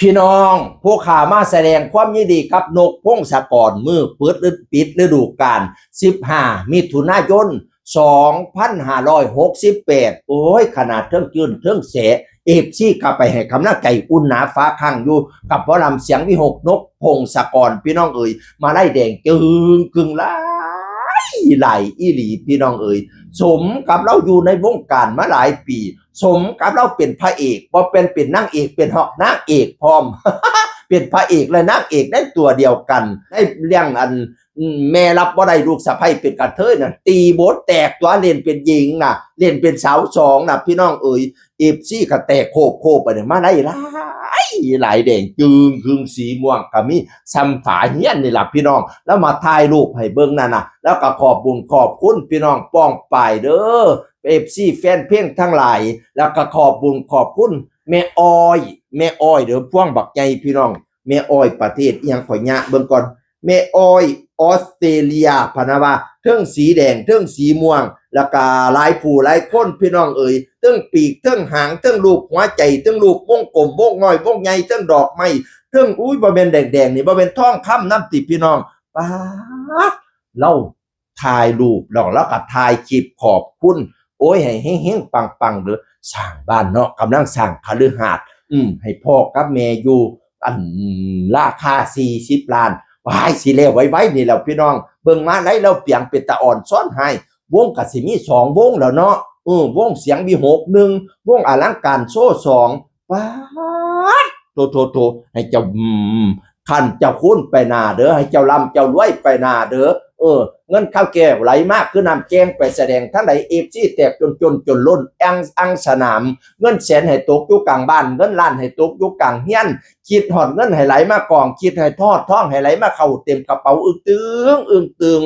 พี่น้องผู้ข่ามาแสดงความยินดีกับนกพงศกรมือปิดฤดูกาล15มิถุนายน2568โอ้ยขนาดเทิงจืนเทิงเสเอฟซีกลับไปให้คำนักไก่อุ่นหนาฟ้าข้างอยู่กับวรำเสียงวิหกนกพงศกรพี่น้องเอ๋ยมาไล่แดงจึงกึ่งไล่ไหลอีหลีพี่น้องเอ๋ยสมกับเราอยู่ในวงการมาหลายปีสมกับเราเป็นพระเอกบ่เป็นนางเอกเป็นหอกนางเอกพร้อม เป็นพระเอกและนางเอกได้ตัวเดียวกันได้เรื่องอันแม่รับบ่ได้ลูกสะใภ้เป็นกระเทยน่ะตีโบสแตกตัวเล่นเป็นหญิงน่ะเล่นเป็นสาวสองน่ะพี่น้องเอ๋ยเอฟซีก็แตกโคบไปเนี่ยมาได้หลายแดงจึงคึงสีม่วงก็มีซ้ำฝาเฮียนนี่ล่ะพี่น้องแล้วมาถ่ายรูปให้เบิ่งนั่นน่ะแล้วก็ขอบบุญขอบคุณพี่น้องป้องป่ายเด้อเอฟซีแฟนเพลงทั้งหลายแล้วก็ขอบบุญขอบคุณแม่อ้อยเด้อพวงบักใหญ่พี่น้องแม่อ้อยประเทศอีหยังข่อยยะเบิ่งก่อนแม่อ้อยออสเตรเลียพะนะว่าเทิงสีแดงเทิงสีม่วงแล้วก็หลายผู้หลายคนพี่น้องเอ๋ยเทิงปีกเทิงหางเทิงรูปหัวใจเทิงรูปวงกลมวงน้อยวงใหญ่เทิงดอกไม้เทิงอุ้ยบ่แม่นแดงๆนี่บ่แม่นทองคำน้ำติพี่น้องป๊าดเราถ่ายรูปแล้วก็ถ่ายคลิปขอบคุณโอ้ยให้เฮงๆปังๆเด้อสร้างบ้านเนาะกำลังสร้างคฤหาสน์ให้พ่อกับแม่อยู่อันราคา40 ล้านวายสิแล้วไว้นี่แหล้วพี่น้องเบิ่งมาได้แล้วเปียงเป็นตาอ่อนซ้อนให้วงก็สิมี2วงแล้วเนาะวงเสียงวิหก1วงอลังการโชว์2ป๊าดโตให้เจ้าคันเจ้าคุณไปหน้าเด้อให้เจ้าลำเจ้ารวยไปหน้าเด้อเงินข้าวแก้วไหลมากคือน้ำแกงไปแสดงทั้งใดเอฟซีแตกจนล้นอังสนามเงินแสนให้ตกอยู่กลางบ้านเงินล้านให้ตกอยู่กลางเฮียนคิดหอดเงินให้ไหลมากองคิดให้ทอดท่องให้ไหลมาเข้าเต็มกระเป๋าอึ้งตึง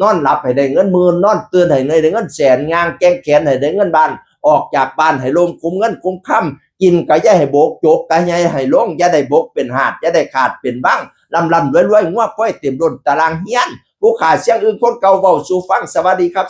นอนหลับให้ได้เงินหมื่นนอนตื่นให้ได้เงินแสนงางแกงแขนให้ได้เงินบ้านออกจากบ้านให้ลมคุ้มเงินคุ้มค่ำกินก็อย่าให้โบกโจกก็อย่าให้ลงอย่าได้บกเป็นหาดอย่าได้ขาดเป็นบ้างลำรวยงัวก้อยเต็มล้นตารางเฮียนผู้ขาเสียงอื่นคนเก่าเบาสู่ฟังสวัสดีครับ